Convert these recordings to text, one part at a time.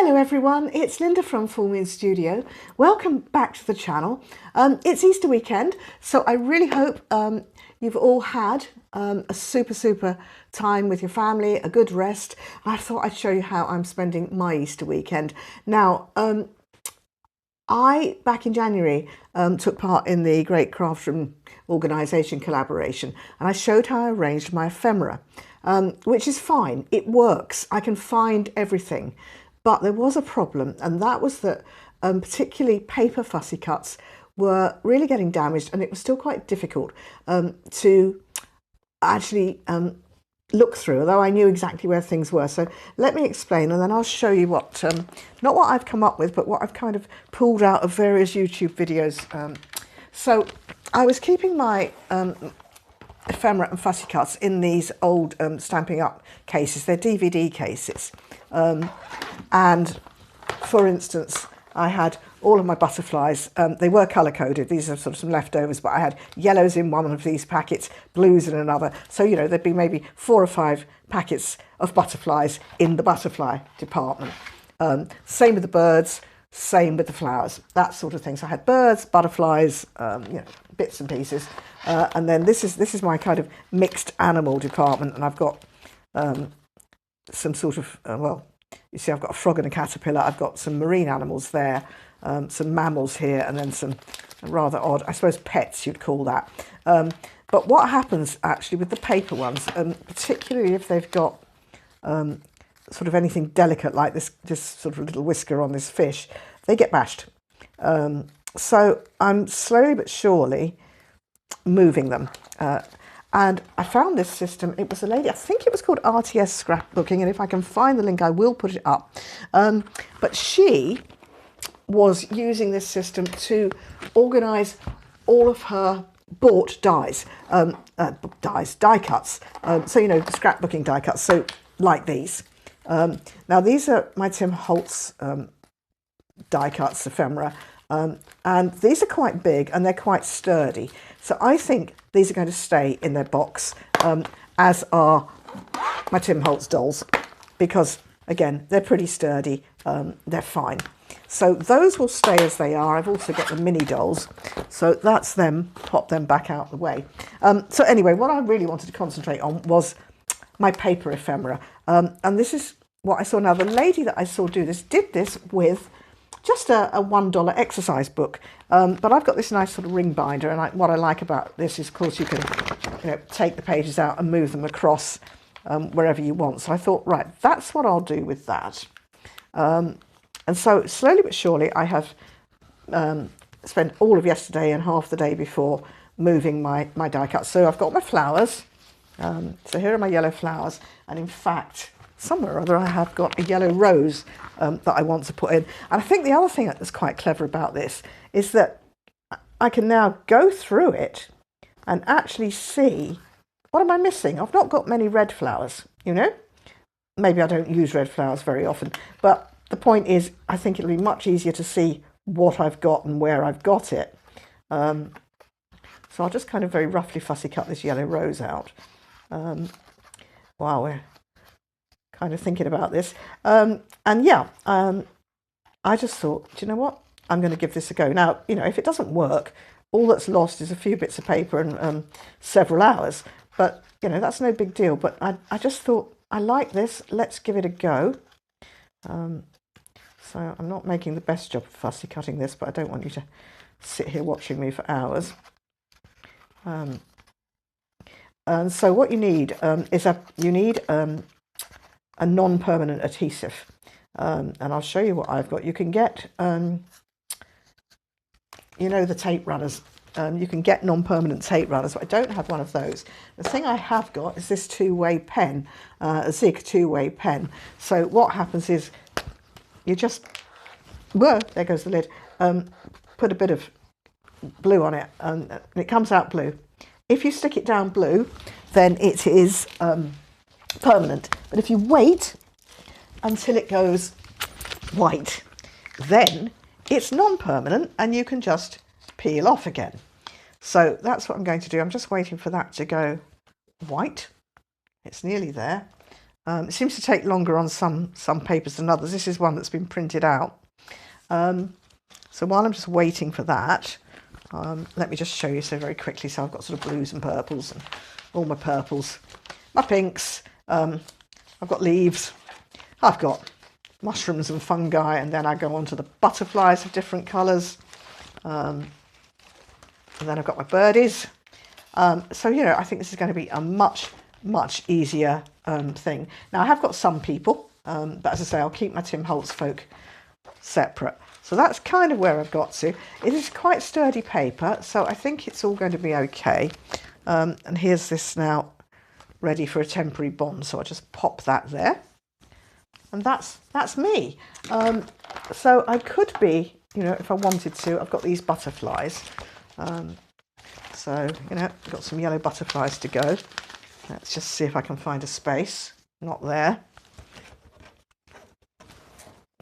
Hello everyone, it's Linda from Full Moon Studio. Welcome back to the channel. It's Easter weekend, so I really hope you've all had a super time with your family, a good rest. I thought I'd show you how I'm spending my Easter weekend. Now, I, back in January, took part in the Great Craft Room Organisation collaboration, and I showed how I arranged my ephemera, which is fine. It works. I can find everything. But there was a problem, and that was that particularly paper fussy cuts were really getting damaged, and it was still quite difficult to actually look through, although I knew exactly where things were. So let me explain, and then I'll show you what, not what I've come up with, but what I've kind of pulled out of various YouTube videos. So I was keeping my ephemera and fussy cuts in these old Stampin' Up cases. They're DVD cases. And for instance, I had all of my butterflies. They were colour coded. These are sort of some leftovers, but I had yellows in one of these packets, blues in another. So, you know, there'd be maybe 4 or 5 packets of butterflies in the butterfly department. Same with the birds, same with the flowers, that sort of thing. So I had birds, butterflies, you know, bits and pieces. And then this is my kind of mixed animal department, and I've got some sort of, well, you see I've got a frog and a caterpillar, I've got some marine animals there, some mammals here, and then some rather odd, I suppose pets you'd call that. But what happens actually with the paper ones, particularly if they've got sort of anything delicate like this sort of little whisker on this fish, they get bashed. So I'm slowly but surely moving them. And I found this system. It was a lady, I think it was called RTS Scrapbooking, and if I can find the link I will put it up. But she was using this system to organise all of her bought dies, die cuts. So, you know, scrapbooking die cuts, so like these. Now these are my Tim Holtz die cuts, ephemera, and these are quite big and they're quite sturdy. So I think these are going to stay in their box, as are my Tim Holtz dolls, because again, they're pretty sturdy, they're fine. So those will stay as they are. I've also got the mini dolls, so that's them, pop them back out the way. So anyway, what I really wanted to concentrate on was my paper ephemera, and this is what I saw. Now the lady that I saw do this did this with just a $1 exercise book, but I've got this nice sort of ring binder, and what I like about this is, of course, you can, you know, take the pages out and move them across wherever you want. So I thought, right, that's what I'll do with that. And so slowly but surely I have spent all of yesterday and half the day before moving my die cuts. So I've got my flowers. So here are my yellow flowers, and in fact, somewhere or other I have got a yellow rose that I want to put in. And I think the other thing that's quite clever about this is that I can now go through it and actually see, what am I missing? I've not got many red flowers, you know? Maybe I don't use red flowers very often, but the point is, I think it'll be much easier to see what I've got and where I've got it. So I'll just kind of very roughly fussy cut this yellow rose out. Wow, we're kind of thinking about this. And yeah, I just thought, do you know what? I'm going to give this a go. Now, you know, if it doesn't work, all that's lost is a few bits of paper and several hours. But, you know, that's no big deal. But I just thought, I like this. Let's give it a go. So I'm not making the best job of fussy cutting this, but I don't want you to sit here watching me for hours. And so what you need is a non-permanent adhesive, and I'll show you what I've got. You can get, you know, the tape runners. You can get non-permanent tape runners, but I don't have one of those. The thing I have got is this two-way pen, a Zig two-way pen. So what happens is you just, whoa, there goes the lid, put a bit of blue on it, and it comes out blue. If you stick it down blue, then it is permanent. But if you wait until it goes white, then it's non-permanent and you can just peel off again. So that's what I'm going to do. I'm just waiting for that to go white. It's nearly there. It seems to take longer on some papers than others. This is one that's been printed out. So while I'm just waiting for that, let me just show you so very quickly. So I've got sort of blues and purples and all my purples, my pinks. I've got leaves. I've got mushrooms and fungi, and then I go on to the butterflies of different colours. And then I've got my birdies. So, you know, I think this is going to be a much easier thing. Now, I have got some people, but as I say, I'll keep my Tim Holtz folk separate. So that's kind of where I've got to. It is quite sturdy paper, so I think it's all going to be okay. And here's this now ready for a temporary bond, so I just pop that there. And that's me. So I could be, you know, if I wanted to, I've got these butterflies. So, you know, I've got some yellow butterflies to go. Let's just see if I can find a space. Not there.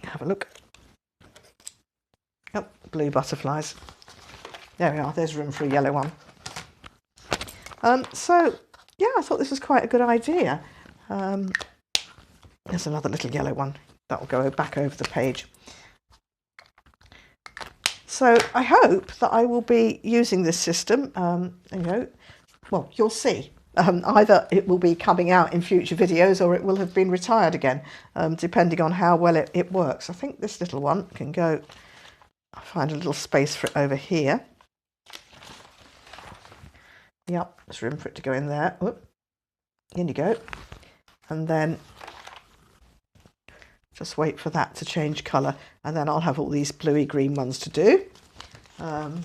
Have a look. Oh, blue butterflies. There we are. There's room for a yellow one. So, yeah, I thought this was quite a good idea. There's another little yellow one. That will go back over the page. So I hope that I will be using this system, you know, well, you'll see. Either it will be coming out in future videos or it will have been retired again, depending on how well it works. I think this little one can go, I'll find a little space for it over here. Yep, there's room for it to go in there. Whoop. In you go. And then just wait for that to change colour, and then I'll have all these bluey green ones to do. And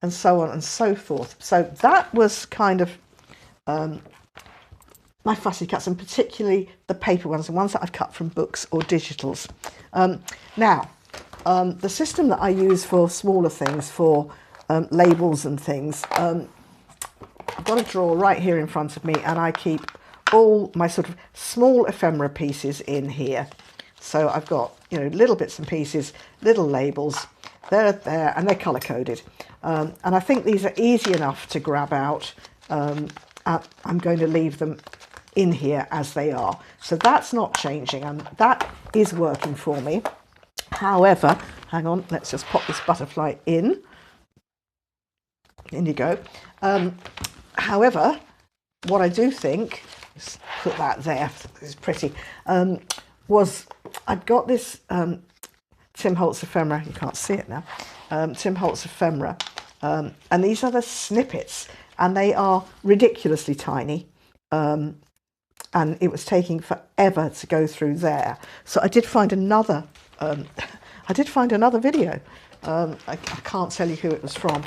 so on and so forth. So that was kind of my fussy cuts, and particularly the paper ones, the ones that I've cut from books or digitals. Now, the system that I use for smaller things, for labels and things, I've got a drawer right here in front of me, and I keep all my sort of small ephemera pieces in here. So I've got, you know, little bits and pieces, little labels, they're there, and they're colour coded. And I think these are easy enough to grab out. I'm going to leave them in here as they are. So that's not changing, and that is working for me. However, hang on, let's just pop this butterfly in. In you go. However, what I do think, just put that there, it's pretty, was I've got this Tim Holtz ephemera, you can't see it now, Tim Holtz ephemera, and these are the snippets, and they are ridiculously tiny, and it was taking forever to go through there. So I did find another, video. I can't tell you who it was from.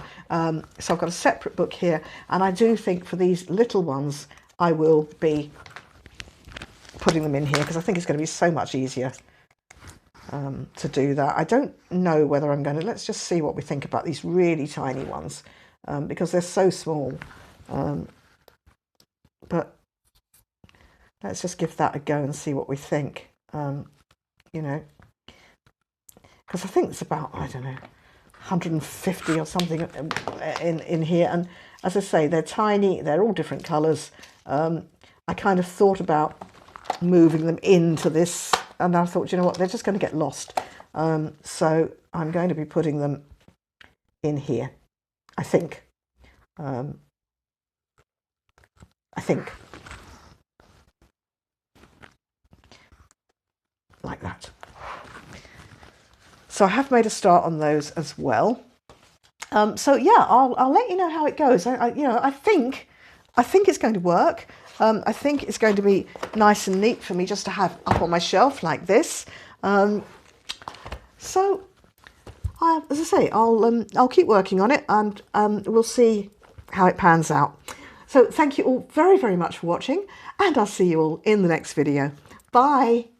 So I've got a separate book here, and I do think for these little ones I will be putting them in here, because I think it's going to be so much easier to do that. I don't know whether I'm going to, let's just see what we think about these really tiny ones, because they're so small. But let's just give that a go and see what we think, you know. Because I think it's about, I don't know, 150 or something in here. And as I say, they're tiny, they're all different colours. I kind of thought about moving them into this, and I thought, you know what, they're just going to get lost. So I'm going to be putting them in here, I think. Like that. So I have made a start on those as well. So yeah, I'll let you know how it goes. I think it's going to work. I think it's going to be nice and neat for me just to have up on my shelf like this. So as I say, I'll keep working on it, and we'll see how it pans out. So thank you all very, very much for watching, and I'll see you all in the next video. Bye.